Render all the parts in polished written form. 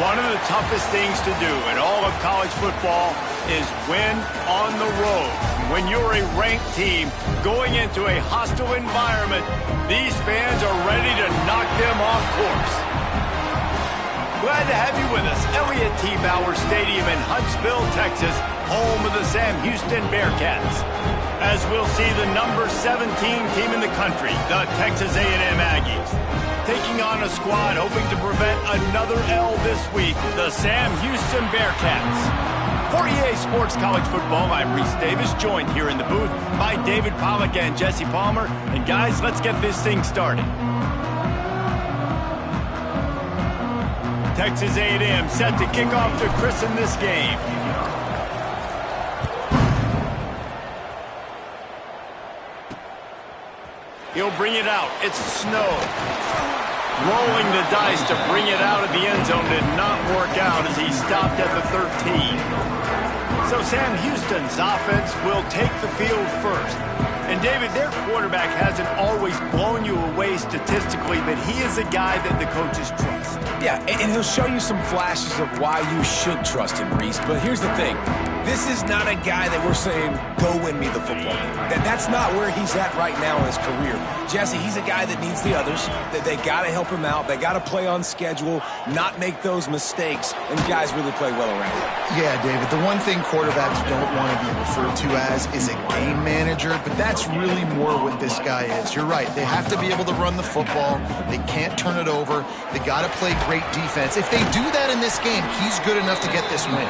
One of the toughest things to do in all of college football is win on the road. When you're a ranked team going into a hostile environment, these fans are ready to knock them off course. Glad to have you with us. Elliott T. Bauer Stadium in Huntsville, Texas, home of the Sam Houston Bearcats. As we'll see the number 17 team in the country, the Texas A&M Aggies, taking on a squad hoping to prevent another L this week, the Sam Houston Bearcats. For EA Sports College Football, I'm Reese Davis, joined here in the booth by David Pollack and Jesse Palmer. And guys, let's get this thing started. Texas A&M set to kick off to christen this game. He'll bring it out. It's Snow. Rolling the dice to bring it out of the end zone did not work out as he stopped at the 13. So Sam Houston's offense will take the field first. And David, their quarterback hasn't always blown you away statistically, but he is a guy that the coaches trust. Yeah, and he'll show you some flashes of why you should trust him, Reese. But here's the thing. This is not a guy that we're saying, go win me the football game. That's not where he's at right now in his career. Jesse, he's a guy that needs the others. That they got to help him out. They got to play on schedule, not make those mistakes, and guys really play well around him. Yeah, David, the one thing quarterbacks don't want to be referred to as is a game manager, but that's really more what this guy is. You're right. They have to be able to run the football. They can't turn it over. They got to play great defense. If they do that in this game, he's good enough to get this win.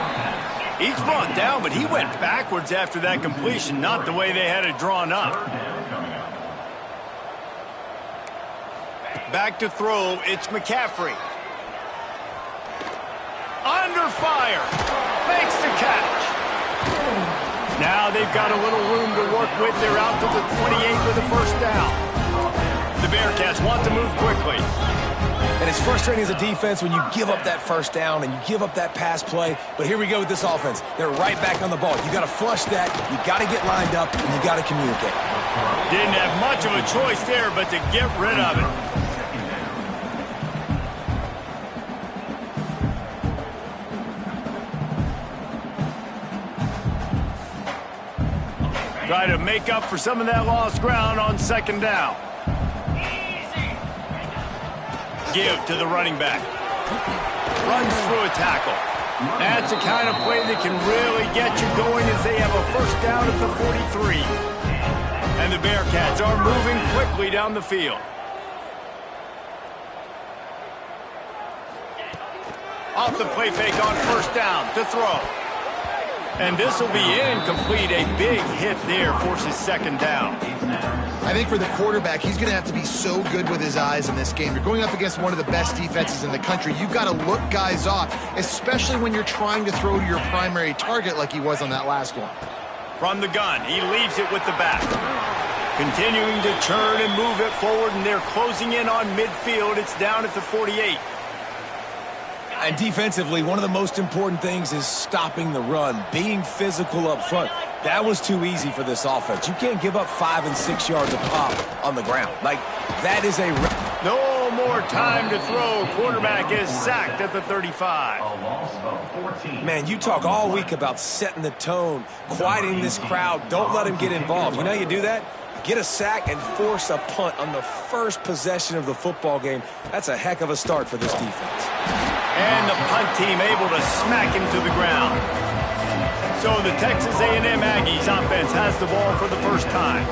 He's brought down, but he went backwards after that completion, not the way they had it drawn up. Back to throw, it's McCaffrey. Under fire, makes the catch. Now they've got a little room to work with. They're out to the 28 with a first down. The Bearcats want to move quickly. And it's frustrating as a defense when you give up that first down and you give up that pass play. But here we go with this offense. They're right back on the ball. You got to flush that. You got to get lined up, and you got to communicate. Didn't have much of a choice there, but to get rid of it. Try to make up for some of that lost ground on second down. Give to the running back. Runs through a tackle. That's the kind of play that can really get you going as they have a first down at the 43. And the Bearcats are moving quickly down the field. Off the play fake on first down to throw. And this will be incomplete. A big hit there forces second down. I think for the quarterback, he's going to have to be so good with his eyes in this game. You're going up against one of the best defenses in the country. You've got to look guys off, especially when you're trying to throw to your primary target like he was on that last one. From the gun, he leaves it with the back. Continuing to turn and move it forward, and they're closing in on midfield. It's down at the 48. And defensively, one of the most important things is stopping the run, being physical up front. That was too easy for this offense. You can't give up 5 and 6 yards of pop on the ground. Like, that is a... No more time to throw. Quarterback is sacked at the 35. Man, you talk all week about setting the tone, quieting this crowd. Don't let him get involved. You know how you do that? Get a sack and force a punt on the first possession of the football game. That's a heck of a start for this defense. And the punt team able to smack him to the ground. So the Texas A&M Aggies offense has the ball for the first time.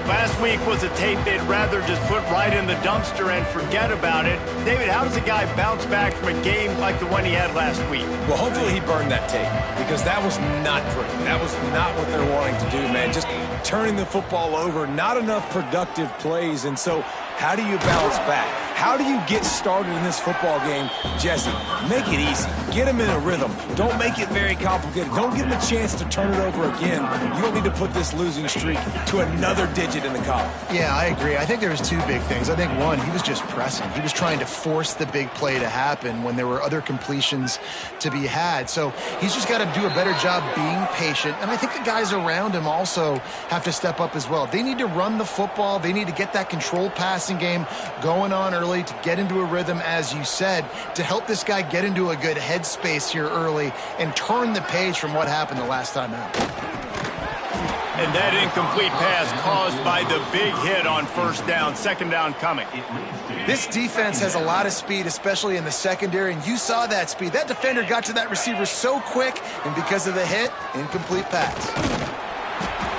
Last week was a tape they'd rather just put right in the dumpster and forget about it. David, how does a guy bounce back from a game like the one he had last week? Well, hopefully he burned that tape because that was not pretty. That was not what they're wanting to do, man. Just turning the football over, not enough productive plays. And so how do you bounce back? How do you get started in this football game? Jesse, make it easy. Get him in a rhythm. Don't make it very complicated. Don't give him a chance to turn it over again. You don't need to put this losing streak to another digit in the column. Yeah, I agree. I think there was two big things. I think, one, he was just pressing. He was trying to force the big play to happen when there were other completions to be had. So he's just got to do a better job being patient. And I think the guys around him also have to step up as well. They need to run the football. They need to get that controlled passing game going on early early to get into a rhythm, as you said, to help this guy get into a good headspace here early and turn the page from what happened the last time out. And that incomplete pass caused by the big hit on first down. Second down coming. This defense has a lot of speed, especially in the secondary, and you saw that speed. That defender got to that receiver so quick, and because of the hit, incomplete pass.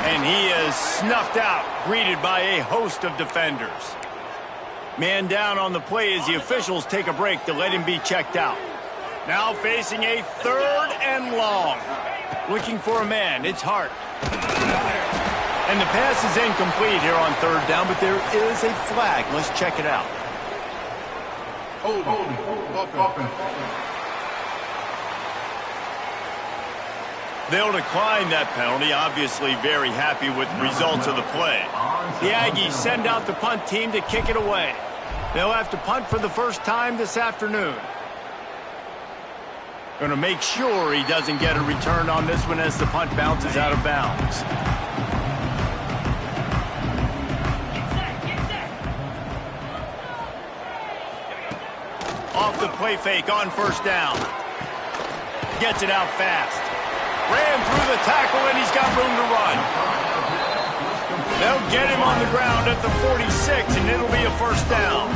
And he is snuffed out, greeted by a host of defenders. Man down on the play as the officials take a break to let him be checked out. Now facing a 3rd and long. Looking for a man. It's Hart. And the pass is incomplete here on 3rd down, but there is a flag. Let's check it out. They'll decline that penalty, obviously very happy with the results of the play. The Aggies send out the punt team to kick it away. They'll have to punt for the first time this afternoon. Going to make sure he doesn't get a return on this one as the punt bounces out of bounds. Off the play fake on first down. Gets it out fast. Ran through the tackle, and he's got room to run. They'll get him on the ground at the 46, and it'll be a first down.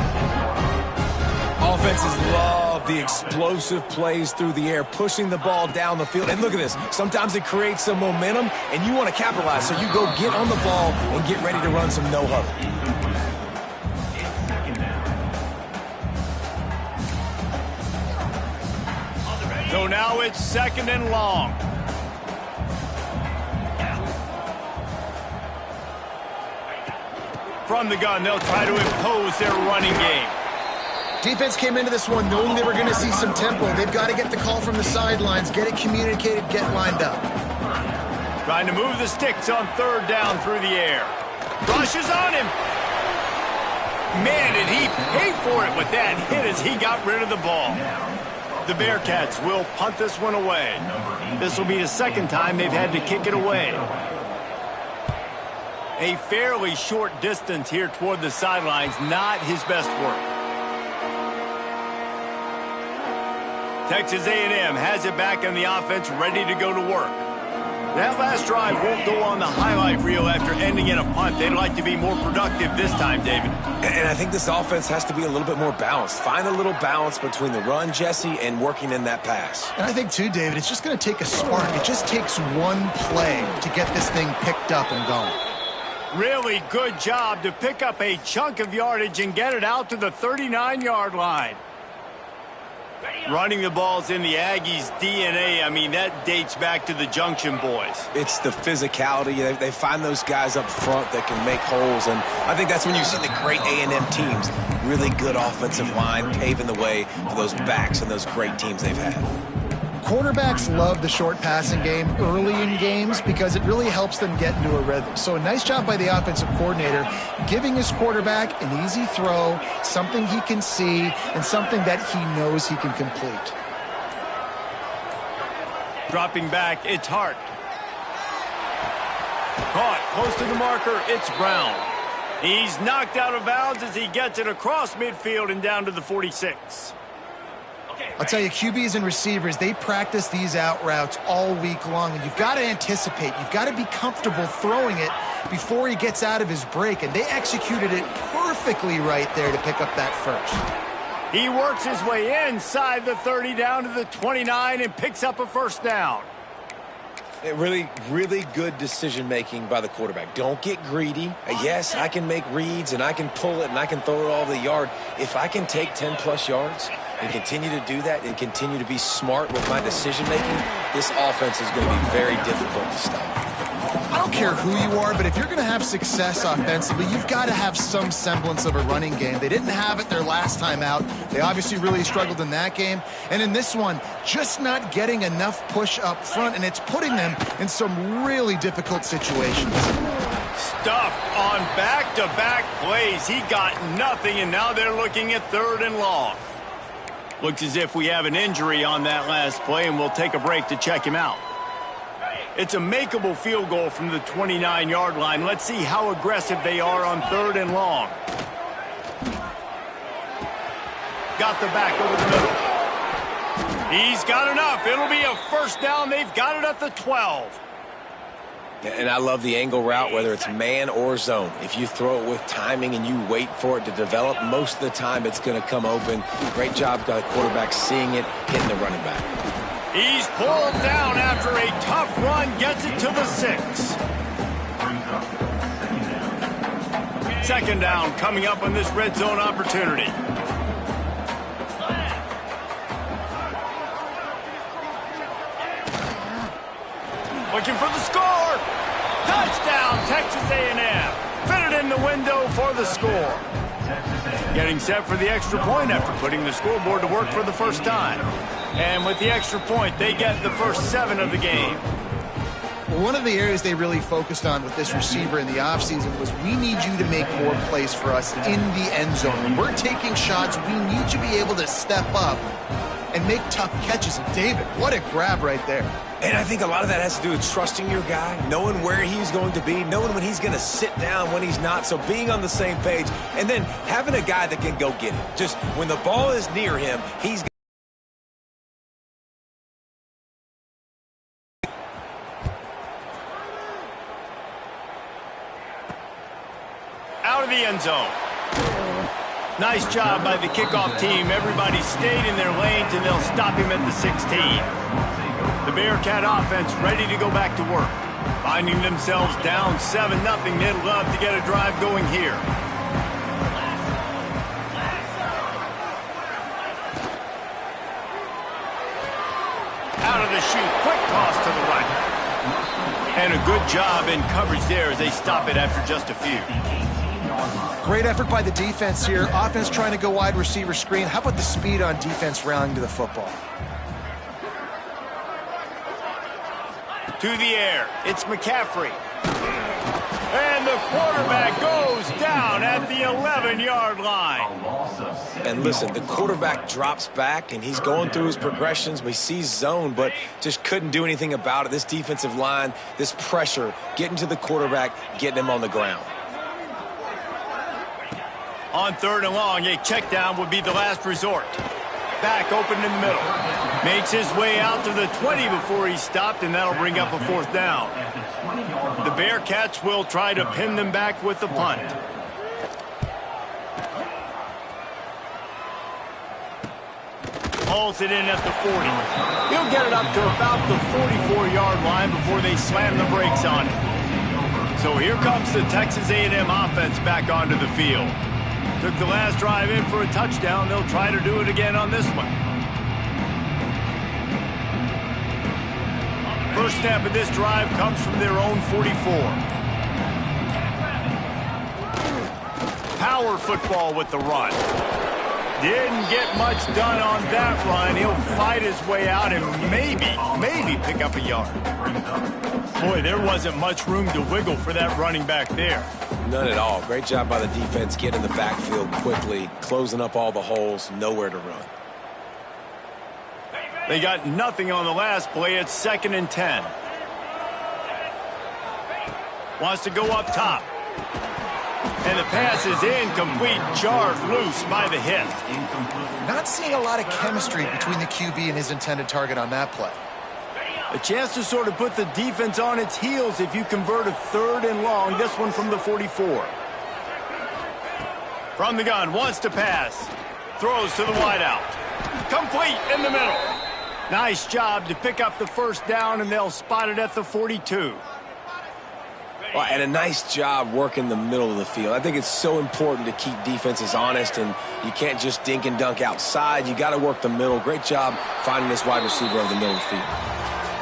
Offenses love the explosive plays through the air, pushing the ball down the field. And look at this. Sometimes it creates some momentum, and you want to capitalize. So you go get on the ball and get ready to run some no-huddle. So now it's 2nd and long. From the gun, they'll try to impose their running game. Defense came into this one knowing they were going to see some tempo. They've got to get the call from the sidelines, get it communicated, get lined up. Trying to move the sticks on 3rd down through the air. Rushes on him. Man, did he pay for it with that hit as he got rid of the ball. The Bearcats will punt this one away. This will be the 2nd time they've had to kick it away. A fairly short distance here toward the sidelines, not his best work. Texas A&M has it back on the offense, ready to go to work. That last drive won't go on the highlight reel after ending in a punt. They'd like to be more productive this time, David. And I think this offense has to be a little bit more balanced. Find a little balance between the run, Jesse, and working in that pass. And I think, too, David, it's just going to take a spark. It just takes one play to get this thing picked up and going. Really good job to pick up a chunk of yardage and get it out to the 39-yard line. Running the ball's in the Aggies' DNA. I mean, that dates back to the Junction Boys. It's the physicality. They find those guys up front that can make holes, and I think that's when you see the great A&M teams. Really good offensive line paving the way for those backs and those great teams they've had. Quarterbacks love the short passing game early in games because it really helps them get into a rhythm. So a nice job by the offensive coordinator giving his quarterback an easy throw, something he can see, and something that he knows he can complete. Dropping back, it's Hart. Caught close to the marker, it's Brown. He's knocked out of bounds as he gets it across midfield and down to the 46. I'll tell you, QBs and receivers, they practice these out routes all week long, and you've got to anticipate. You've got to be comfortable throwing it before he gets out of his break, and they executed it perfectly right there to pick up that first. He works his way inside the 30 down to the 29 and picks up a first down. Really, really good decision-making by the quarterback. Don't get greedy. Yes, I can make reads, and I can pull it, and I can throw it all the yard. If I can take 10-plus yards and continue to do that and continue to be smart with my decision-making, this offense is going to be very difficult to stop. I don't care who you are, but if you're going to have success offensively, you've got to have some semblance of a running game. They didn't have it their last time out. They obviously really struggled in that game. And in this one, just not getting enough push up front, and it's putting them in some really difficult situations. Stuffed on back-to-back plays. He got nothing, and now they're looking at 3rd and long. Looks as if we have an injury on that last play, and we'll take a break to check him out. It's a makeable field goal from the 29-yard line. Let's see how aggressive they are on 3rd and long. got the back over the middle. He's got enough. It'll be a first down. They've got it at the 12. And I love the angle route, whether it's man or zone. If you throw it with timing and you wait for it to develop, most of the time it's going to come open. Great job by the quarterback seeing it, hitting the running back. He's pulled down after a tough run, gets it to the 6. Second down coming up on this red zone opportunity. Looking for the score. Touchdown, Texas A&M. Fit it in the window for the score. Getting set for the extra point after putting the scoreboard to work for the first time. And with the extra point, they get the first 7 of the game. Well, one of the areas they really focused on with this receiver in the offseason was we need you to make more plays for us in the end zone. When we're taking shots, we need you to be able to step up and make tough catches. And David, what a grab right there. And I think a lot of that has to do with trusting your guy, knowing where he's going to be, knowing when he's going to sit down, when he's not, so being on the same page, and then having a guy that can go get it. Just when the ball is near him, he's out of the end zone. Nice job by the kickoff team. Everybody stayed in their lanes, and they'll stop him at the 16. The Bearcat offense ready to go back to work. Finding themselves down 7-0, they'd love to get a drive going here. Out of the chute, quick toss to the right. And a good job in coverage there as they stop it after just a few. Great effort by the defense here. Offense trying to go wide receiver screen. How about the speed on defense rallying to the football? To the air, it's McCaffrey. And the quarterback goes down at the 11-yard line. And listen, the quarterback drops back, and he's going through his progressions. We see zone, but just couldn't do anything about it. This defensive line, this pressure, getting to the quarterback, getting him on the ground. On 3rd and long, a check down would be the last resort. Back open in the middle. Makes his way out to the 20 before he's stopped, and that'll bring up a 4th down. The Bearcats will try to pin them back with the punt. Hauls it in at the 40. He'll get it up to about the 44-yard line before they slam the brakes on it. So here comes the Texas A&M offense back onto the field. Took the last drive in for a touchdown. They'll try to do it again on this one. First snap of this drive comes from their own 44. Power football with the run. Didn't get much done on that run. He'll fight his way out and maybe pick up a yard. Boy, there wasn't much room to wiggle for that running back there. None at all. Great job by the defense getting in the backfield quickly, closing up all the holes, nowhere to run. They got nothing on the last play. It's 2nd and 10. Wants to go up top. And the pass is incomplete, jarred loose by the hit. Not seeing a lot of chemistry between the QB and his intended target on that play. A chance to sort of put the defense on its heels if you convert a 3rd and long, this one from the 44. From the gun, wants to pass. Throws to the wideout. Complete in the middle. Nice job to pick up the first down, and they'll spot it at the 42. Well, and a nice job working the middle of the field. I think it's so important to keep defenses honest, and you can't just dink and dunk outside. You got to work the middle. Great job finding this wide receiver over the middle of the field.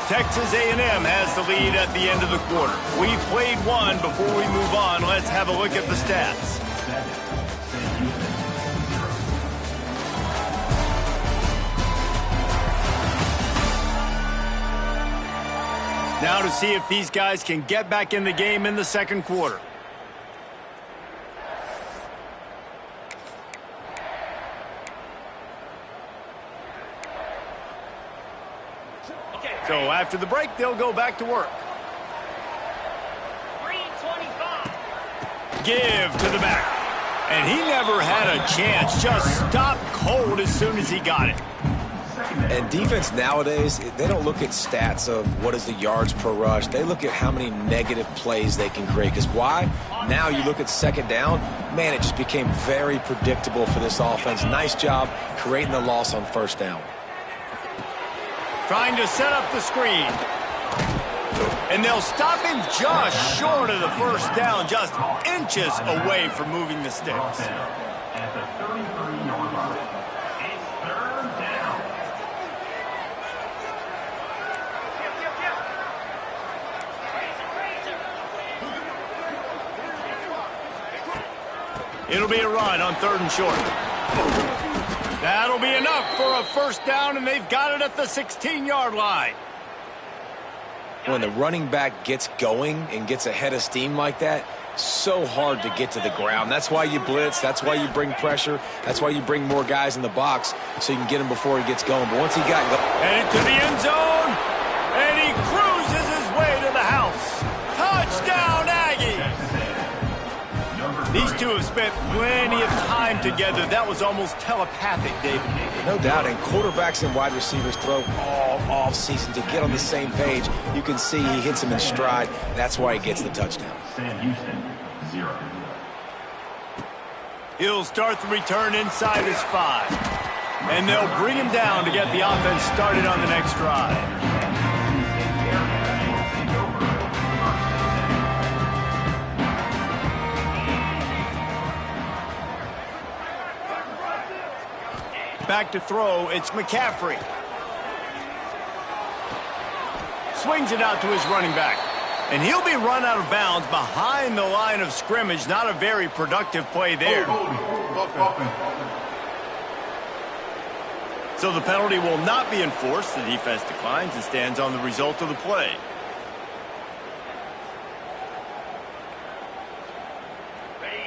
Texas A&M has the lead at the end of the quarter. We've played one. Before we move on, let's have a look at the stats. Now to see if these guys can get back in the game in the second quarter. So after the break, they'll go back to work. 3:25. Give to the back. And he never had a chance. Just stopped cold as soon as he got it. And defense nowadays, they don't look at stats of what is the yards per rush. They look at how many negative plays they can create. Because why? Now you look at second down, man, it just became very predictable for this offense. Nice job creating the loss on first down. Trying to set up the screen. And they'll stop him just short of the first down, just inches away from moving the sticks. It'll be a run on 3rd and short. That'll be enough for a first down, and they've got it at the 16-yard line. When the running back gets going and gets ahead of steam like that, so hard to get to the ground. That's why you blitz. That's why you bring pressure. That's why you bring more guys in the box so you can get him before he gets going. But once he got going... Headed to the end zone, and he cruises his way to the house. Touchdown, Aggies! These two have spent plenty of time together. That was almost telepathic, David. No doubt, and quarterbacks and wide receivers throw all off-season to get on the same page. You can see he hits him in stride. That's why he gets the touchdown. Houston, 0. He'll start the return inside his 5. And they'll bring him down to get the offense started on the next drive. Back to throw, it's McCaffrey. Swings it out to his running back. And he'll be run out of bounds behind the line of scrimmage. Not a very productive play there. So the penalty will not be enforced. The defense declines and stands on the result of the play.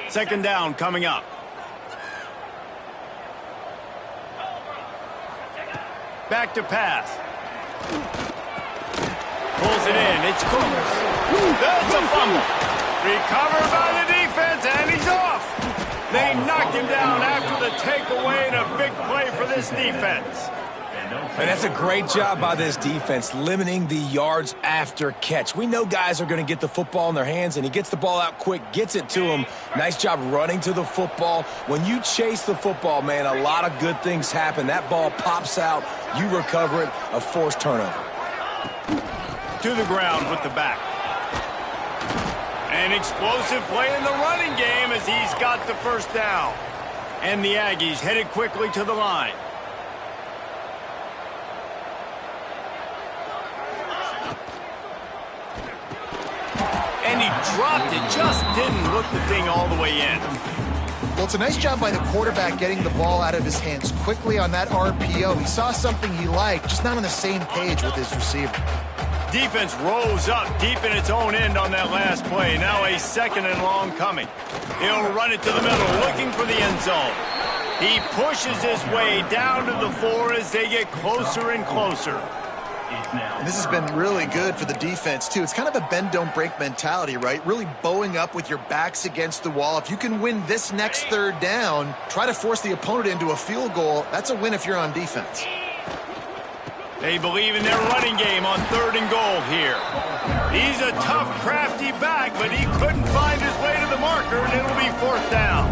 Second down coming up. Back to pass. Pulls it in. It's close. That's a fumble. Recovered by the defense, and he's off. They knocked him down after the takeaway, and a big play for this defense. And that's a great job by this defense, limiting the yards after catch. We know guys are going to get the football in their hands, and he gets the ball out quick, gets it to him. Nice job running to the football. When you chase the football, man, a lot of good things happen. That ball pops out, you recover it, a forced turnover. To the ground with the back. An explosive play in the running game as he's got the first down. And the Aggies headed quickly to the line. And he dropped it, just didn't look the thing all the way in. Well, it's a nice job by the quarterback getting the ball out of his hands quickly on that RPO. He saw something he liked, just not on the same page with his receiver. Defense rose up deep in its own end on that last play. Now a 2nd and long coming. He'll run it to the middle, looking for the end zone. He pushes his way down to the 4 as they get closer and closer. And this has been really good for the defense, too. It's kind of a bend-don't-break mentality, right? Really bowing up with your backs against the wall. If you can win this next 3rd down, try to force the opponent into a field goal. That's a win if you're on defense. They believe in their running game on 3rd and goal here. He's a tough, crafty back, but he couldn't find his way to the marker, and it'll be 4th down.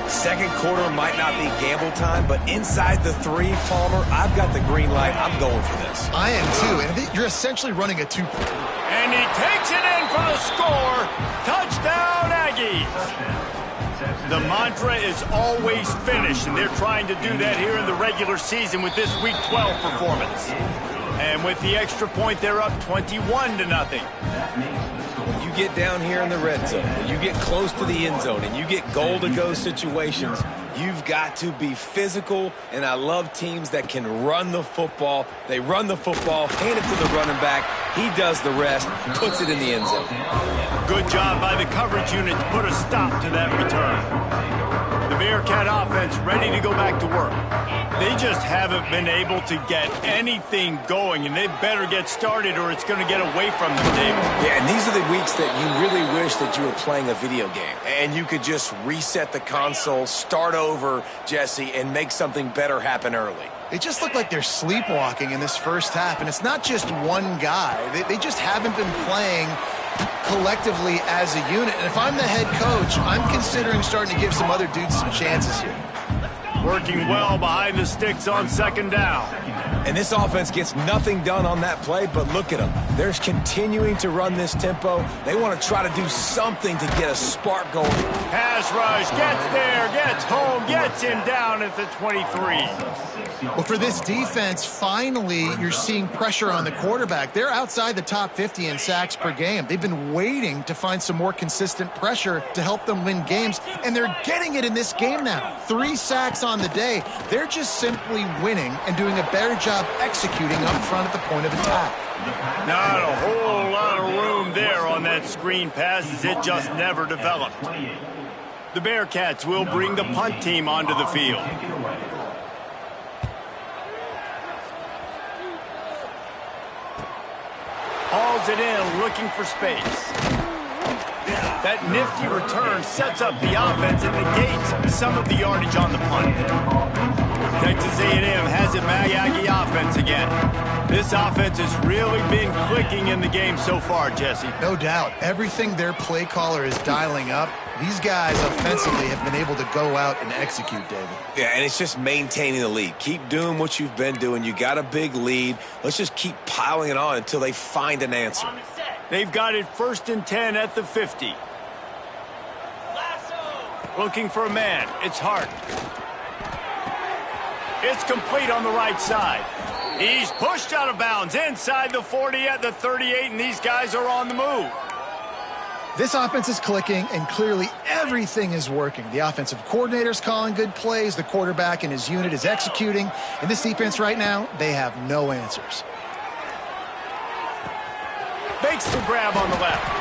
Second quarter might not be gamble time, but inside the 3, Palmer, I've got the green light. I'm going for this. I am, too. And you're essentially running a 2-point. And he takes it in for the score. Touchdown, Aggies. The mantra is always finish, and they're trying to do that here in the regular season with this Week 12 performance. And with the extra point, they're up 21-0. When you get down here in the red zone, when you get close to the end zone, and you get goal-to-go situations, you've got to be physical, and I love teams that can run the football. They run the football, hand it to the running back. He does the rest, puts it in the end zone. Good job by the coverage unit to put a stop to that return. The Bearcat offense ready to go back to work. They just haven't been able to get anything going, and they better get started or it's going to get away from them, David. Yeah, and these are the weeks that you really wish that you were playing a video game and you could just reset the console, start over, Jesse, and make something better happen early. They just look like they're sleepwalking in this first half, and it's not just one guy. They just haven't been playing collectively as a unit. And if I'm the head coach, I'm considering starting to give some other dudes some chances here. Working well behind the sticks on second down. And this offense gets nothing done on that play, but look at them. They're continuing to run this tempo. They want to try to do something to get a spark going. Pass rush, gets there, gets home, gets him down at the 23. Well, for this defense, finally, you're seeing pressure on the quarterback. They're outside the top 50 in sacks per game. They've been waiting to find some more consistent pressure to help them win games, and they're getting it in this game now. 3 sacks on the day. They're just simply winning and doing a better job executing up front at the point of attack. Not a whole lot of room there on that screen pass as it just never developed. The Bearcats will bring the punt team onto the field. Hauls it in, looking for space. That nifty return sets up the offense and negates some of the yardage on the punt. Texas A&M has it back, Aggie offense again. This offense has really been clicking in the game so far, Jesse. No doubt. Everything their play caller is dialing up, these guys offensively have been able to go out and execute, David. Yeah, and it's just maintaining the lead. Keep doing what you've been doing. You got a big lead. Let's just keep piling it on until they find an answer. They've got it 1st and 10 at the 50. Looking for a man. It's Hart. It's complete on the right side. He's pushed out of bounds inside the 40 at the 38, and these guys are on the move. This offense is clicking, and clearly everything is working. The offensive coordinator's calling good plays. The quarterback and his unit is executing. In this defense right now, they have no answers. Makes the grab on the left.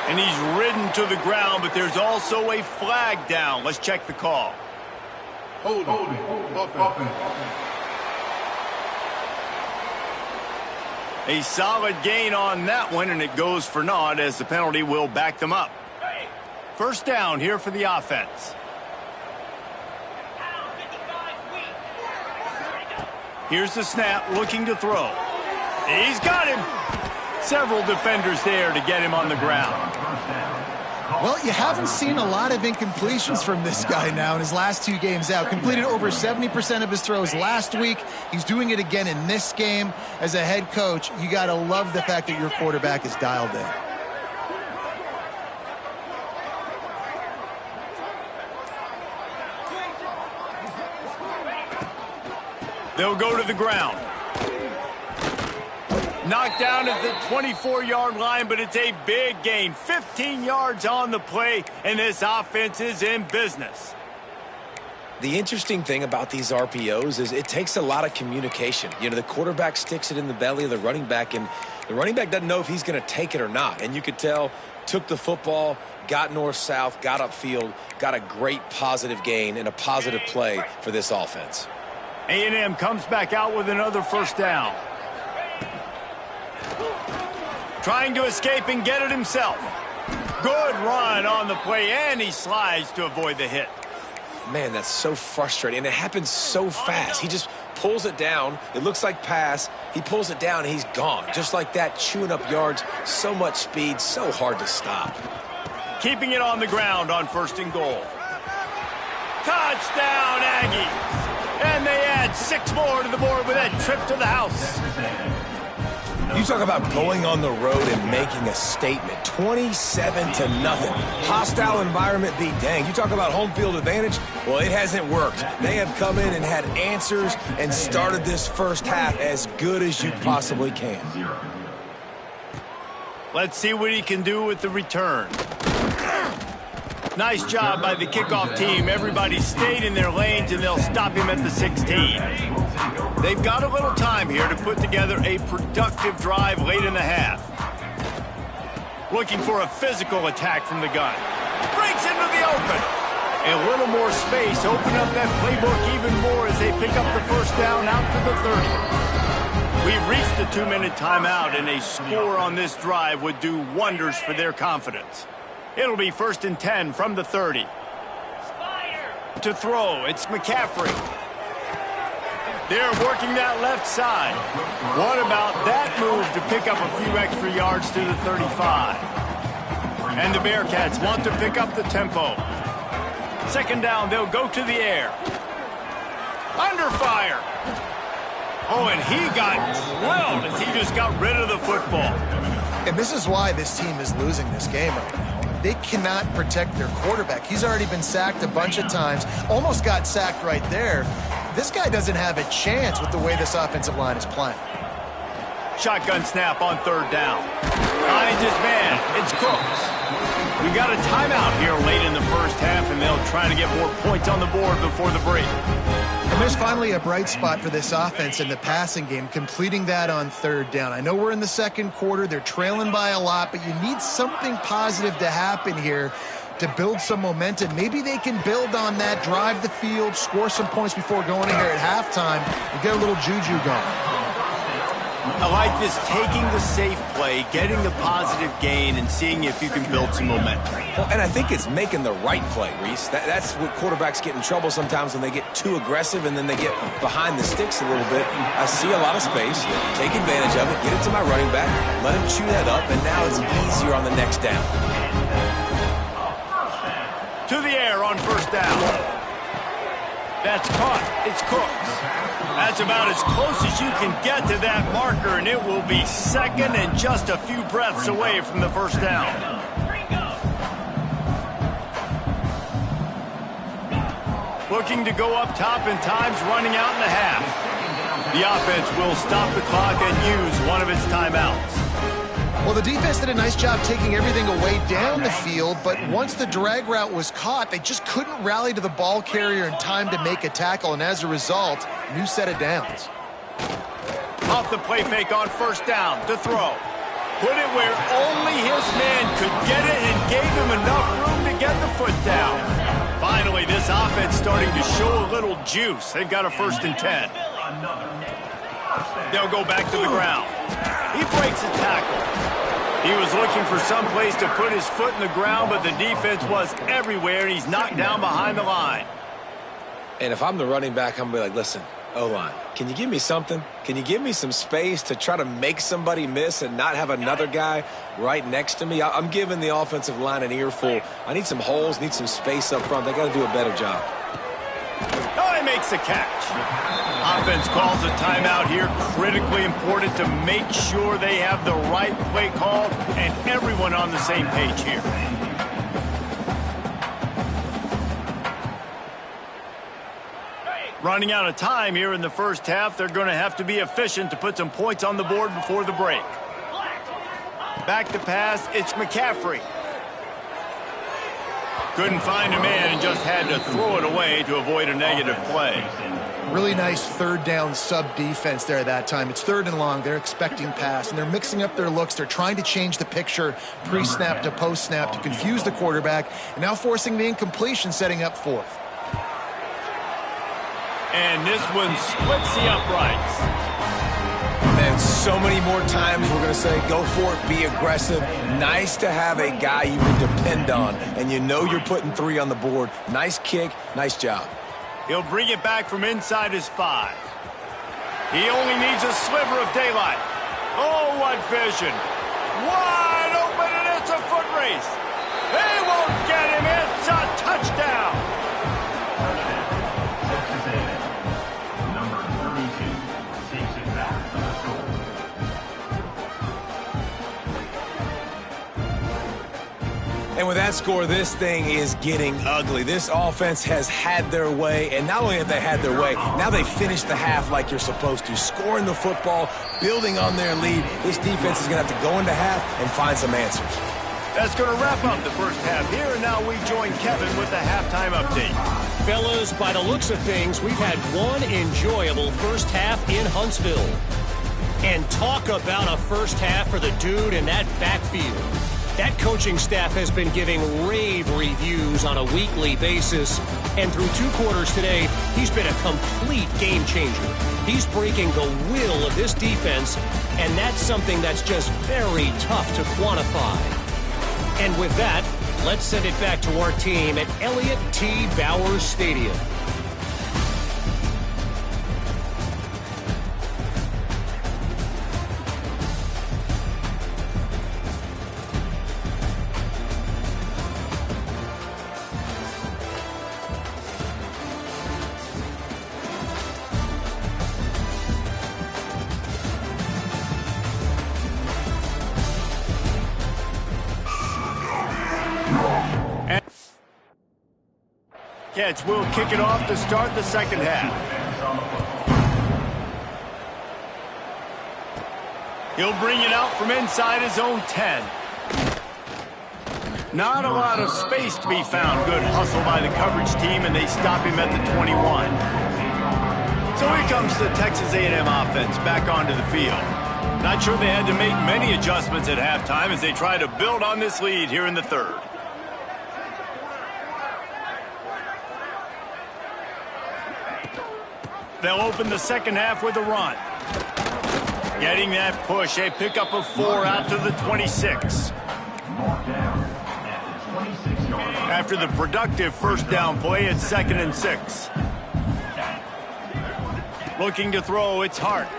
And he's ridden to the ground, but there's also a flag down. Let's check the call. Hold it. A solid gain on that one, and it goes for naught as the penalty will back them up. 1st down here for the offense. Here's the snap, looking to throw. He's got him. Several defenders there to get him on the ground. Well, you haven't seen a lot of incompletions from this guy now in his last 2 games out. Completed over 70% of his throws last week. He's doing it again in this game. As a head coach, you got to love the fact that your quarterback is dialed in. They'll go to the ground. Knocked down at the 24-yard line, but it's a big gain. 15 yards on the play, and this offense is in business. The interesting thing about these RPOs is it takes a lot of communication. You know, the quarterback sticks it in the belly of the running back, and the running back doesn't know if he's going to take it or not. And you could tell, took the football, got north-south, got upfield, got a great positive gain and a positive play for this offense. A&M comes back out with another 1st down. Trying to escape and get it himself. Good run on the play, and he slides to avoid the hit. Man, that's so frustrating, and it happens so fast. He just pulls it down. It looks like pass. He pulls it down, and he's gone. Just like that, chewing up yards. So much speed, so hard to stop. Keeping it on the ground on 1st and goal. Touchdown, Aggies. And they add 6 more to the board with that trip to the house. You talk about going on the road and making a statement. 27-0. Hostile environment be dang. You talk about home field advantage. Well, it hasn't worked. They have come in and had answers and started this first half as good as you possibly can. Let's see what he can do with the return. Nice job by the kickoff team. Everybody stayed in their lanes, and they'll stop him at the 16. They've got a little time here to put together a productive drive late in the half. Looking for a physical attack from the gun. Breaks into the open. A little more space, open up that playbook even more as they pick up the first down out to the 30. We've reached the 2-minute timeout, and a score on this drive would do wonders for their confidence. It'll be 1st and 10 from the 30. To throw, it's McCaffrey. They're working that left side. What about that move to pick up a few extra yards to the 35? And the Bearcats want to pick up the tempo. 2nd down, they'll go to the air. Under fire. Oh, and he got drilled as he just got rid of the football. And this is why this team is losing this game right now. They cannot protect their quarterback. He's already been sacked a bunch of times. Almost got sacked right there. This guy doesn't have a chance with the way this offensive line is playing. Shotgun snap on 3rd down. Finds his man. It's Cooks. We got a timeout here late in the first half, and they'll try to get more points on the board before the break. And there's finally a bright spot for this offense in the passing game, completing that on 3rd down. I know we're in the 2nd quarter. They're trailing by a lot, but you need something positive to happen here to build some momentum. Maybe they can build on that, drive the field, score some points before going in here at halftime, and get a little juju going. I like this, taking the safe play, getting the positive gain, and seeing if you can build some momentum. Well, and I think it's making the right play, Reese. That's what quarterbacks get in trouble sometimes when they get too aggressive and then they get behind the sticks a little bit. I see a lot of space. Take advantage of it. Get it to my running back. Let him chew that up, and now it's easier on the next down. To the air on 1st down. That's caught. It's Cooks. That's about as close as you can get to that marker, and it will be 2nd and just a few breaths away from the 1st down. Looking to go up top, and time's running out in the half. The offense will stop the clock and use one of its timeouts. Well, the defense did a nice job taking everything away down the field, but once the drag route was caught, they just couldn't rally to the ball carrier in time to make a tackle, and as a result, new set of downs. Off the play fake on 1st down to throw. Put it where only his man could get it and gave him enough room to get the foot down. Finally, this offense starting to show a little juice. They've got a 1st and 10. They'll go back to the ground. He breaks a tackle. He was looking for some place to put his foot in the ground, but the defense was everywhere, and he's knocked down behind the line. And if I'm the running back, I'm going to be like, listen, O-line, can you give me something? Can you give me some space to try to make somebody miss and not have another guy right next to me? I'm giving the offensive line an earful. I need some holes, need some space up front. They got to do a better job. Oh, he makes the catch. Offense calls a timeout here. Critically important to make sure they have the right play call and everyone on the same page here. Running out of time here in the first half. They're going to have to be efficient to put some points on the board before the break. Back to pass, it's McCaffrey. Couldn't find a man and just had to throw it away to avoid a negative play. Really nice 3rd down sub-defense there that time. It's 3rd and long. They're expecting pass, and they're mixing up their looks. They're trying to change the picture pre-snap to post-snap to confuse the quarterback, and now forcing the incompletion, setting up 4th. And this one splits the uprights. Man, so many more times we're going to say, go for it, be aggressive. Nice to have a guy you can depend on, and you know you're putting 3 on the board. Nice kick, nice job. He'll bring it back from inside his 5. He only needs a sliver of daylight. Oh, what vision. Wide open, and it's a foot race. They won't get him. It's a touchdown. And with that score, this thing is getting ugly. This offense has had their way, and not only have they had their way, now they finished the half like you're supposed to, scoring the football, building on their lead. This defense is going to have to go into half and find some answers. That's going to wrap up the first half here, and now we join Kevin with the halftime update. Fellas, by the looks of things, we've had one enjoyable first half in Huntsville. And talk about a first half for the dude in that backfield. That coaching staff has been giving rave reviews on a weekly basis. And through 2 quarters today, he's been a complete game changer. He's breaking the will of this defense, and that's something that's just very tough to quantify. And with that, let's send it back to our team at Elliott T. Bowers Stadium. Cats will kick it off to start the second half. He'll bring it out from inside his own 10. Not a lot of space to be found. Good hustle by the coverage team, and they stop him at the 21. So here comes the Texas A&M offense back onto the field. Not sure they had to make many adjustments at halftime as they try to build on this lead here in the third. They'll open the second half with a run. Getting that push, a pickup of 4 out to the 26. After the productive first down play, it's 2nd and 6. Looking to throw, it's Hart.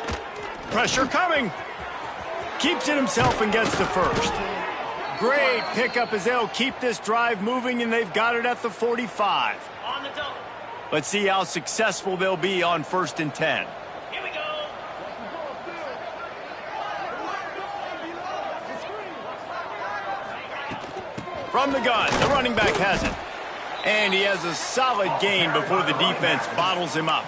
Pressure coming. Keeps it himself and gets the first. Great pickup as they'll keep this drive moving, and they've got it at the 45. On the double. Let's see how successful they'll be on 1st and 10. Here we go. From the gun, the running back has it. And he has a solid gain before the defense bottles him up.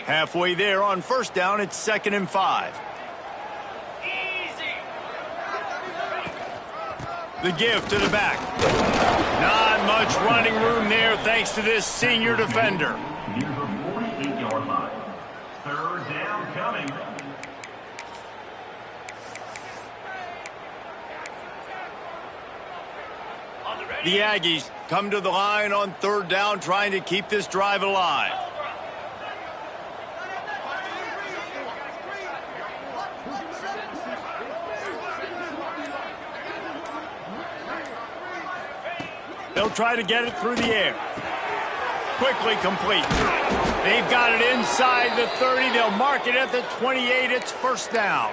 Halfway there on 1st down, it's 2nd and 5. The give to the back. Not much running room there thanks to this senior defender. Near the 48-yard line. 3rd down coming. The Aggies come to the line on 3rd down, trying to keep this drive alive. They'll try to get it through the air. Quickly complete. They've got it inside the 30. They'll mark it at the 28. It's 1st down.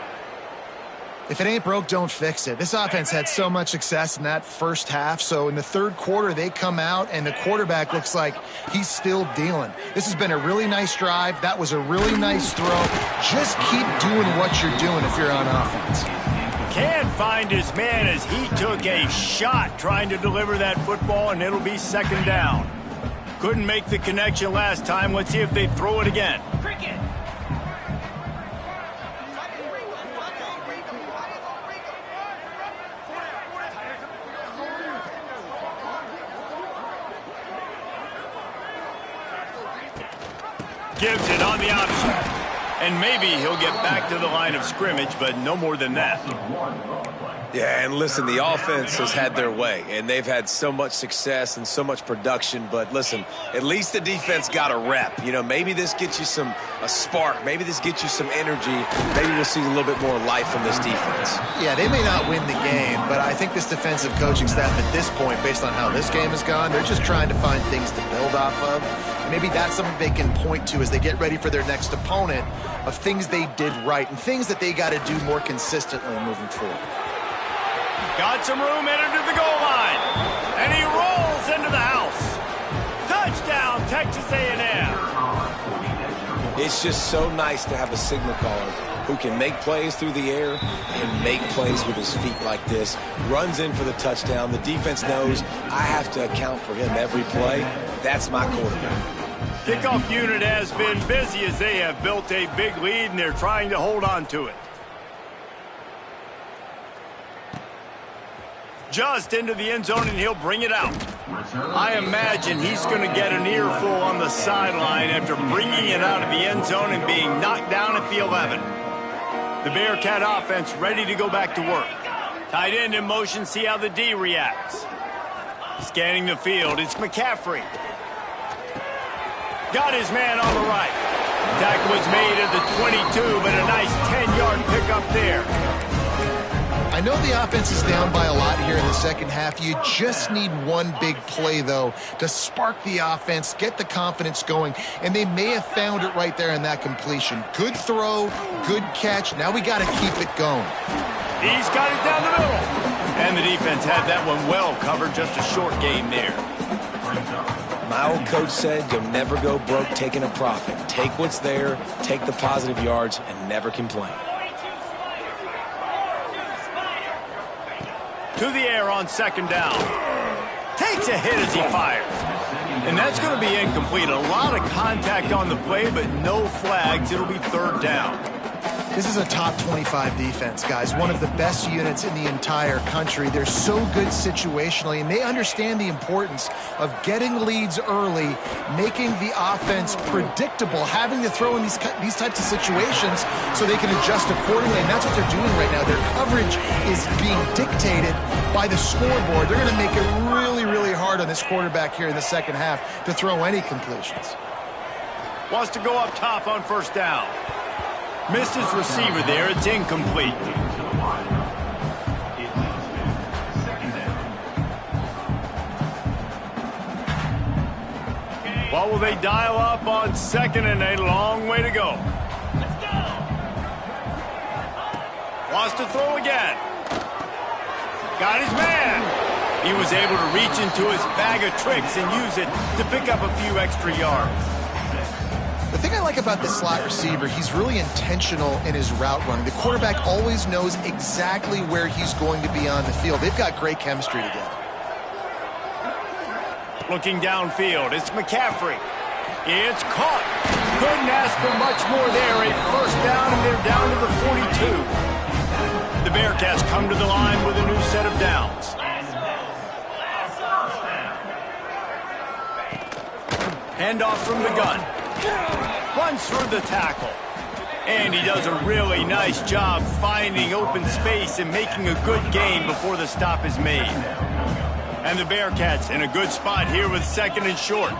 If it ain't broke, don't fix it. This offense had so much success in that first half, so in the 3rd quarter, they come out, and the quarterback looks like he's still dealing. This has been a really nice drive. That was a really nice throw. Just keep doing what you're doing if you're on offense. Can't find his man as he took a shot trying to deliver that football, and it'll be 2nd down. Couldn't make the connection last time. Let's see if they throw it again. Cricket. Gives it on the option. And maybe he'll get back to the line of scrimmage, but no more than that. Yeah, and listen, the offense has had their way, and they've had so much success and so much production. But listen, at least the defense got a rep. You know, maybe this gets you a spark. Maybe this gets you some energy. Maybe we'll see a little bit more life from this defense. Yeah, they may not win the game, but I think this defensive coaching staff at this point, based on how this game has gone, they're just trying to find things to build off of. Maybe that's something they can point to as they get ready for their next opponent, of things they did right and things that they got to do more consistently moving forward. Got some room, entered to the goal line. And he rolls into the house. Touchdown, Texas A&M. It's just so nice to have a signal caller who can make plays through the air and make plays with his feet like this. Runs in for the touchdown. The defense knows I have to account for him every play. That's my quarterback. Kickoff unit has been busy as they have built a big lead, and they're trying to hold on to it. Just into the end zone, and he'll bring it out. I imagine he's going to get an earful on the sideline after bringing it out of the end zone and being knocked down at the 11. The Bearcat offense ready to go back to work. Tight end in motion, see how the D reacts. Scanning the field, it's McCaffrey. Got his man on the right. Tackle was made at the 22, but a nice 10-yard pickup there. I know the offense is down by a lot here in the second half. You just need one big play, though, to spark the offense, get the confidence going, and they may have found it right there in that completion. Good throw, good catch. Now we got to keep it going. He's got it down the middle. And the defense had that one well covered, just a short gain there. My old coach said you'll never go broke taking a profit. Take what's there, take the positive yards, and never complain. To the air on second down. Takes a hit as he fires. And that's going to be incomplete. A lot of contact on the play, but no flags. It'll be third down. This is a top 25 defense, guys. One of the best units in the entire country. They're so good situationally, and they understand the importance of getting leads early, making the offense predictable, having to throw in these types of situations so they can adjust accordingly, and that's what they're doing right now. Their coverage is being dictated by the scoreboard. They're going to make it really, really hard on this quarterback here in the second half to throw any completions. Wants to go up top on first down. Missed his receiver there. It's incomplete. What will they dial up on second and a long way to go? Let's go. Wants to throw again. Got his man. He was able to reach into his bag of tricks and use it to pick up a few extra yards. The thing I like about this slot receiver, he's really intentional in his route running. The quarterback always knows exactly where he's going to be on the field. They've got great chemistry together. Looking downfield, it's McCaffrey. It's caught. Couldn't ask for much more there. A first down, and they're down to the 42. The Bearcats come to the line with a new set of downs. Handoff from the gun. Runs through the tackle. And he does a really nice job finding open space and making a good gain before the stop is made. And the Bearcats in a good spot here with second and short.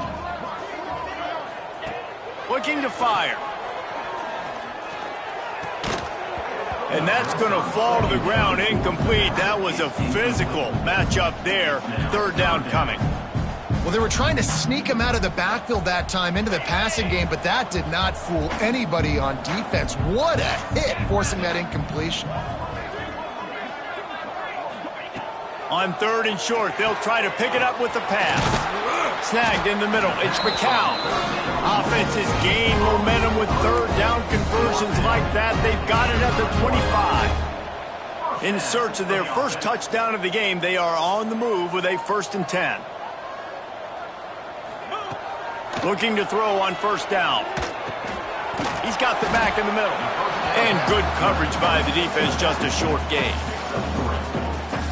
Looking to fire. And that's going to fall to the ground incomplete. That was a physical matchup there. Third down coming. Well, they were trying to sneak him out of the backfield that time into the passing game, but that did not fool anybody on defense. What a hit, forcing that incompletion. On third and short, they'll try to pick it up with the pass. Snagged in the middle. It's McCown. Offenses gain momentum with third down conversions like that. They've got it at the 25. In search of their first touchdown of the game, they are on the move with a 1st and 10. Looking to throw on first down. He's got the back in the middle. And good coverage by the defense, just a short gain.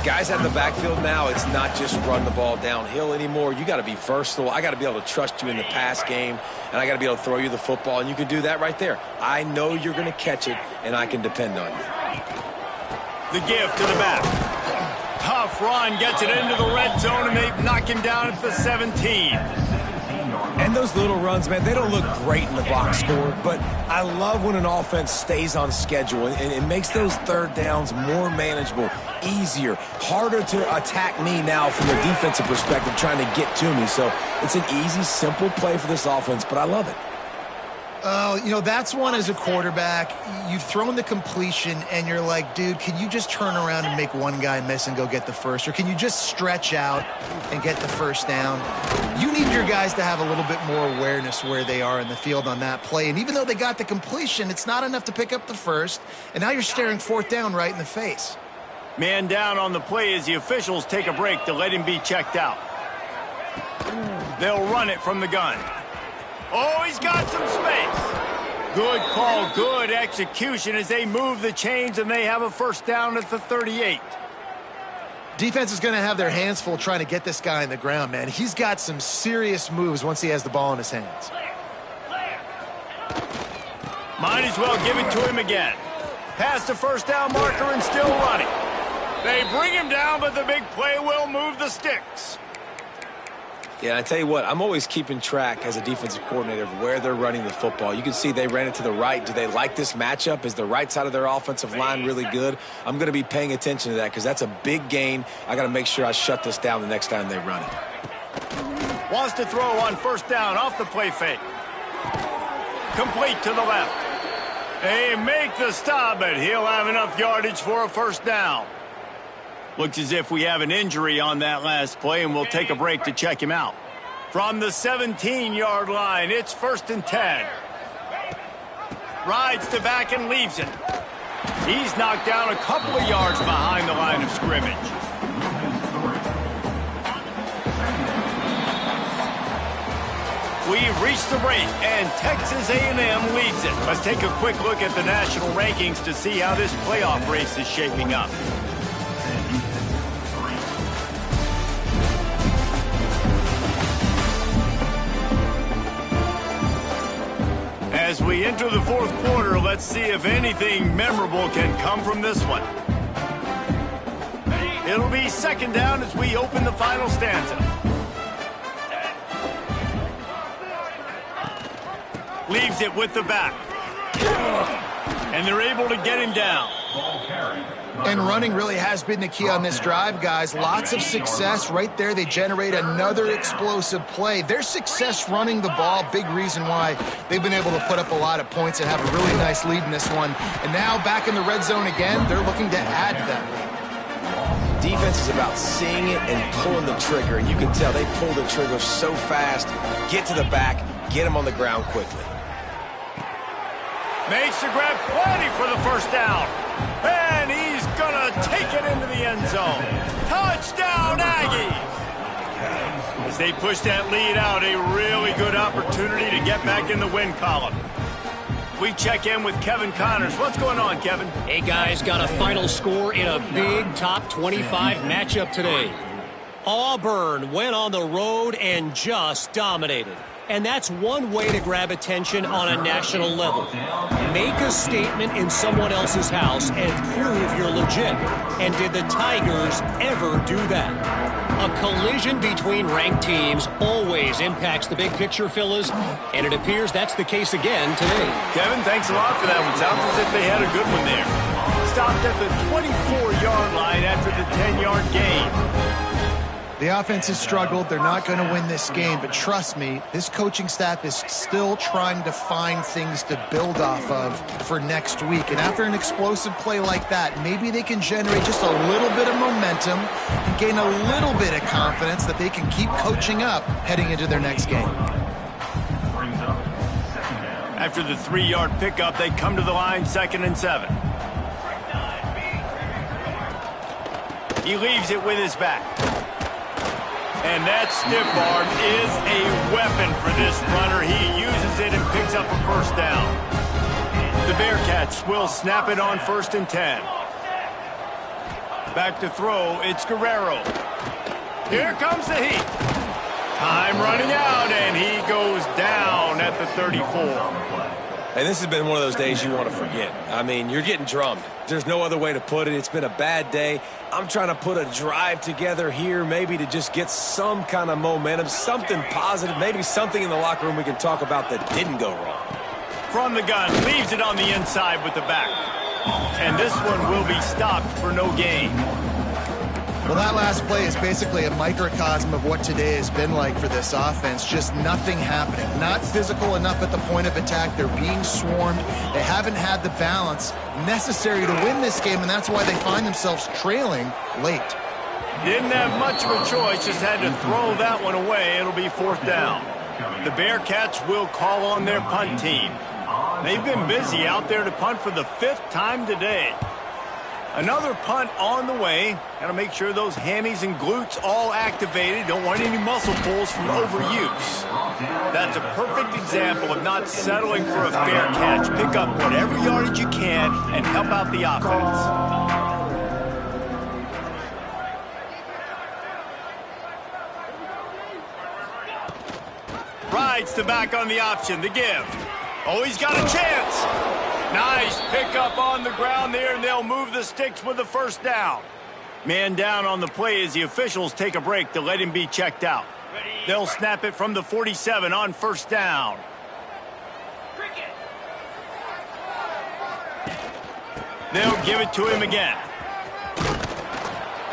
Guys out in the backfield now, it's not just run the ball downhill anymore. You got to be versatile. I got to be able to trust you in the pass game, and I got to be able to throw you the football, and you can do that right there. I know you're going to catch it, and I can depend on you. The give to the back. Tough run, gets it into the red zone, and they knock him down at the 17. And those little runs, man, they don't look great in the box score, but I love when an offense stays on schedule and it makes those third downs more manageable, easier, harder to attack me now from a defensive perspective trying to get to me. So it's an easy, simple play for this offense, but I love it. Oh, you know, that's one as a quarterback. You've thrown the completion, and you're like, dude, can you just turn around and make one guy miss and go get the first? Or can you just stretch out and get the first down? You need your guys to have a little bit more awareness where they are in the field on that play. And even though they got the completion, it's not enough to pick up the first. And now you're staring fourth down right in the face. Man down on the play as the officials take a break to let him be checked out. They'll run it from the gun. Oh, he's got some space. Good call, good execution as they move the chains, and they have a first down at the 38. Defense is going to have their hands full trying to get this guy on the ground, man. He's got some serious moves once he has the ball in his hands. Might as well give it to him again. Past the first down marker and still running. They bring him down, but the big play will move the sticks. Yeah, I tell you what, I'm always keeping track as a defensive coordinator of where they're running the football. You can see they ran it to the right. Do they like this matchup? Is the right side of their offensive line really good? I'm going to be paying attention to that because that's a big gain. I got to make sure I shut this down the next time they run it. Wants to throw on first down off the play fake. Complete to the left. They make the stop, but he'll have enough yardage for a first down. Looks as if we have an injury on that last play, and we'll take a break to check him out. From the 17-yard line, it's 1st and 10. Rides the back and leaves it. He's knocked down a couple of yards behind the line of scrimmage. We've reached the break, and Texas A&M leads it. Let's take a quick look at the national rankings to see how this playoff race is shaping up. As we enter the fourth quarter, let's see if anything memorable can come from this one. It'll be 2nd down as we open the final stanza. Leaves it with the back. And they're able to get him down. And running really has been the key on this drive, guys. Lots of success right there. They generate another explosive play. Their success running the ball, big reason why they've been able to put up a lot of points and have a really nice lead in this one. And now back in the red zone again, they're looking to add to that lead. Defense is about seeing it and pulling the trigger. And you can tell they pull the trigger so fast, get to the back, get him on the ground quickly. Makes the grab plenty for the first down. And he's going to take it into the end zone. Touchdown, Aggies! As they push that lead out, a really good opportunity to get back in the win column. We check in with Kevin Connors. What's going on, Kevin? Hey, guys, got a final score in a big top 25 matchup today. Auburn went on the road and just dominated. And that's one way to grab attention on a national level. Make a statement in someone else's house and prove you're legit. And did the Tigers ever do that? A collision between ranked teams always impacts the big picture, fellas, and it appears that's the case again today. Kevin, thanks a lot for that one. Sounds as if they had a good one there. Stopped at the 24-yard line after the 10-yard gain. The offense has struggled. They're not going to win this game, but trust me, this coaching staff is still trying to find things to build off of for next week. And after an explosive play like that, maybe they can generate just a little bit of momentum and gain a little bit of confidence that they can keep coaching up heading into their next game. After the 3-yard pickup, they come to the line 2nd and 7. He leaves it with his back. And that stiff arm is a weapon for this runner. He uses it and picks up a first down. The Bearcats will snap it on 1st and 10. Back to throw, it's Guerrero. Here comes the heat. Time running out, and he goes down at the 34. And this has been one of those days you want to forget. I mean, you're getting drummed. There's no other way to put it. It's been a bad day. I'm trying to put a drive together here, maybe to just get some kind of momentum, something positive, maybe something in the locker room we can talk about that didn't go wrong. From the gun, leaves it on the inside with the back. And this one will be stopped for no gain. Well, that last play is basically a microcosm of what today has been like for this offense. Just nothing happening. Not physical enough at the point of attack. They're being swarmed. They haven't had the balance necessary to win this game, and that's why they find themselves trailing late. Didn't have much of a choice, just had to throw that one away. It'll be 4th down. The Bearcats will call on their punt team. They've been busy out there to punt for the 5th time today. Another punt on the way. Got to make sure those hammies and glutes all activated. Don't want any muscle pulls from overuse. That's a perfect example of not settling for a fair catch. Pick up whatever yardage you can and help out the offense. decides to back on the option, the give. Oh, he's got a chance. Nice pickup on the ground there, and they'll move the sticks with the first down. Man down on the play as the officials take a break to let him be checked out. They'll snap it from the 47 on first down. They'll give it to him again.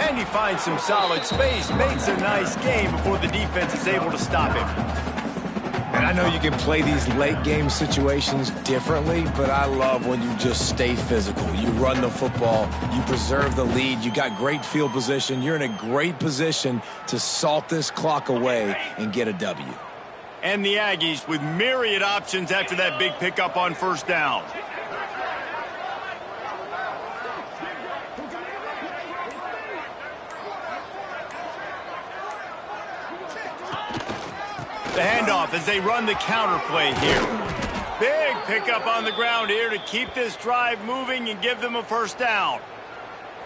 And he finds some solid space, makes a nice game before the defense is able to stop him. And I know you can play these late game situations differently, but I love when you just stay physical. You run the football, you preserve the lead, you got great field position, you're in a great position to salt this clock away and get a W. And the Aggies with myriad options after that big pickup on first down. The handoff as they run the counter play here. Big pickup on the ground here to keep this drive moving and give them a first down.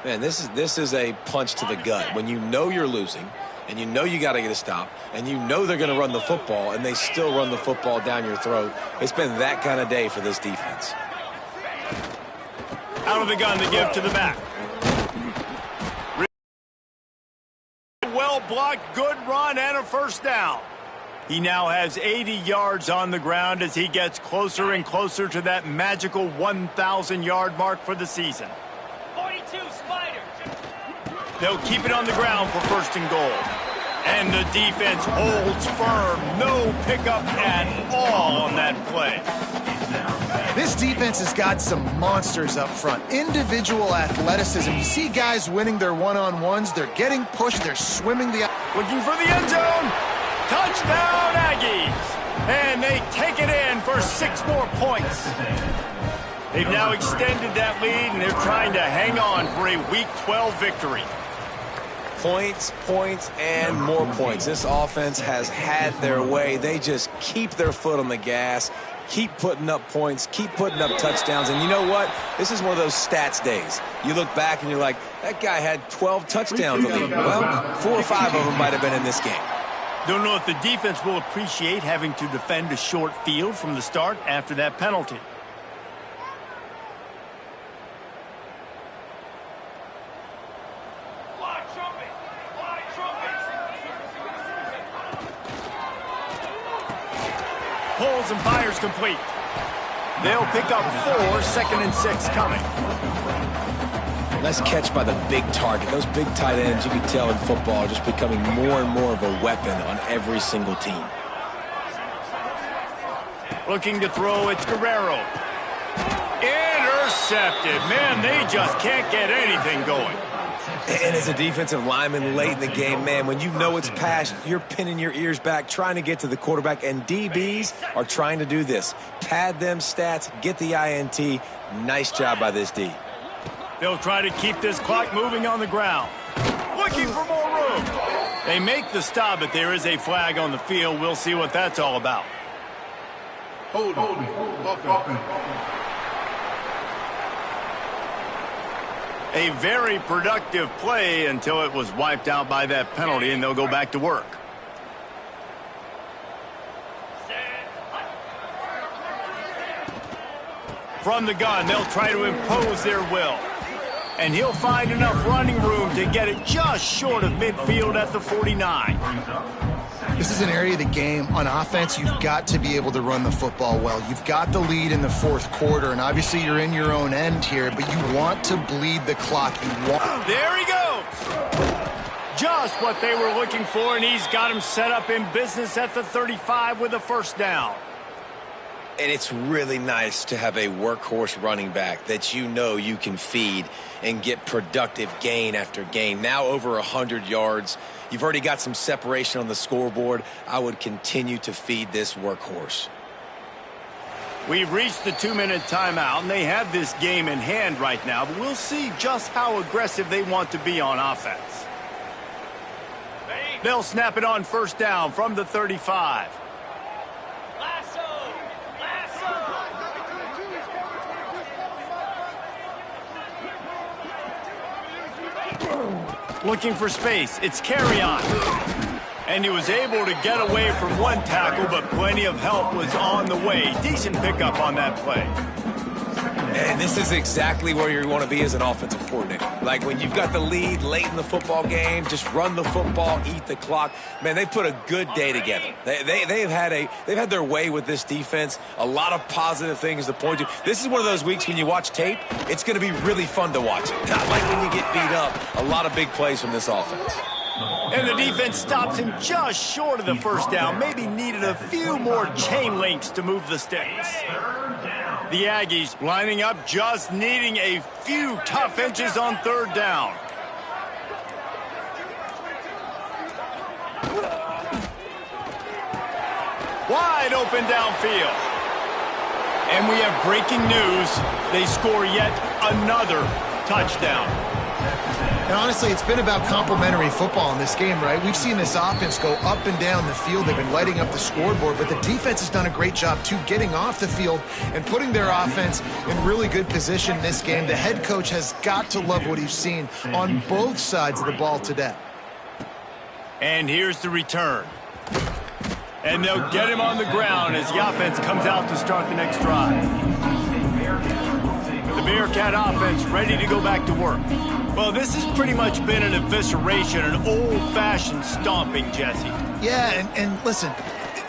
Man, this is a punch to the gut. When you know you're losing, and you know you got to get a stop, and you know they're going to run the football, and they still run the football down your throat. It's been that kind of day for this defense. Out of the gun to give to the back. Well blocked, good run, and a first down. He now has 80 yards on the ground as he gets closer and closer to that magical 1,000-yard mark for the season. 42 Spider. They'll keep it on the ground for first and goal. And the defense holds firm. No pickup at all on that play. This defense has got some monsters up front. Individual athleticism. You see guys winning their one-on-ones. They're getting pushed. They're swimming the... Looking for the end zone. Touchdown, Aggies! And they take it in for 6 more points. They've now extended that lead, and they're trying to hang on for a Week 12 victory. Points, points, and more points. This offense has had their way. They just keep their foot on the gas, keep putting up points, keep putting up touchdowns. And you know what? This is one of those stats days. You look back and you're like, that guy had 12 touchdowns in the league. Well, 4 or 5 of them might have been in this game. Don't know if the defense will appreciate having to defend a short field from the start after that penalty. Pulls and fires complete. They'll pick up 4, 2nd and 6 coming. Nice catch by the big target. Those big tight ends, you can tell in football, are just becoming more and more of a weapon on every single team. Looking to throw, it's Guerrero. Intercepted. Man, they just can't get anything going. And as a defensive lineman late in the game, man, when you know it's past, you're pinning your ears back, trying to get to the quarterback, and DBs are trying to do this. Pad them stats, get the INT. Nice job by this D. They'll try to keep this clock moving on the ground. Looking for more room. They make the stop, but there is a flag on the field. We'll see what that's all about. Hold it. A very productive play until it was wiped out by that penalty, and they'll go back to work. From the gun, they'll try to impose their will. And he'll find enough running room to get it just short of midfield at the 49. This is an area of the game on offense you've got to be able to run the football well. You've got the lead in the 4th quarter, and obviously you're in your own end here, but you want to bleed the clock. There he goes! Just what they were looking for, and he's got him set up in business at the 35 with a first down. And it's really nice to have a workhorse running back that you know you can feed and get productive gain after gain. Now over 100 yards. You've already got some separation on the scoreboard. I would continue to feed this workhorse. We've reached the 2-minute timeout, and they have this game in hand right now, but we'll see just how aggressive they want to be on offense. They'll snap it on first down from the 35. Looking for space. It's carry on. And he was able to get away from one tackle, but plenty of help was on the way. Decent pickup on that play. And this is exactly where you want to be as an offensive coordinator. Like when you've got the lead late in the football game, just run the football, eat the clock. Man, they put a good day together. They've had their way with this defense. A lot of positive things to point to. This is one of those weeks when you watch tape, it's going to be really fun to watch it. Not like when you get beat up. A lot of big plays from this offense. And the defense stops him just short of the first down. Maybe needed a few more chain links to move the sticks. The Aggies lining up, just needing a few tough inches on third down. Wide open downfield. And we have breaking news. They score yet another touchdown. And honestly, it's been about complementary football in this game, right? We've seen this offense go up and down the field. They've been lighting up the scoreboard, but the defense has done a great job, too, getting off the field and putting their offense in really good position in this game. The head coach has got to love what he's seen on both sides of the ball today. And here's the return. And they'll get him on the ground as the offense comes out to start the next drive. The Bearcat offense ready to go back to work. Well, this has pretty much been an evisceration, an old-fashioned stomping, Jesse. Yeah, and listen,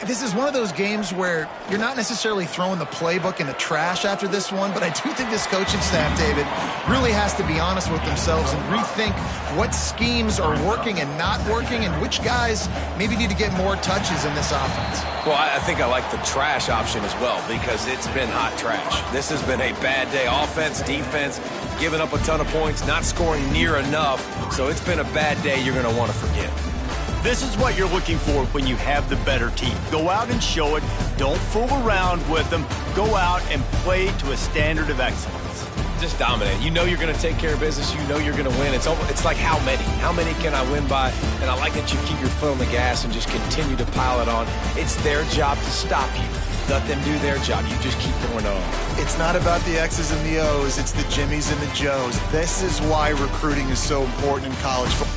this is one of those games where you're not necessarily throwing the playbook in the trash after this one, but I do think this coaching staff, David, really has to be honest with themselves and rethink what schemes are working and not working and which guys maybe need to get more touches in this offense. Well, I think I like the trash option as well because it's been hot trash. This has been a bad day. Offense, defense, giving up a ton of points, not scoring near enough. So it's been a bad day you're going to want to forget. This is what you're looking for when you have the better team. Go out and show it. Don't fool around with them. Go out and play to a standard of excellence. Just dominate. You know you're going to take care of business. You know you're going to win. It's like how many? How many can I win by? And I like that you keep your foot on the gas and just continue to pile it on. It's their job to stop you. Let them do their job. You just keep going on. It's not about the X's and the O's. It's the Jimmies and the Joes. This is why recruiting is so important in college football.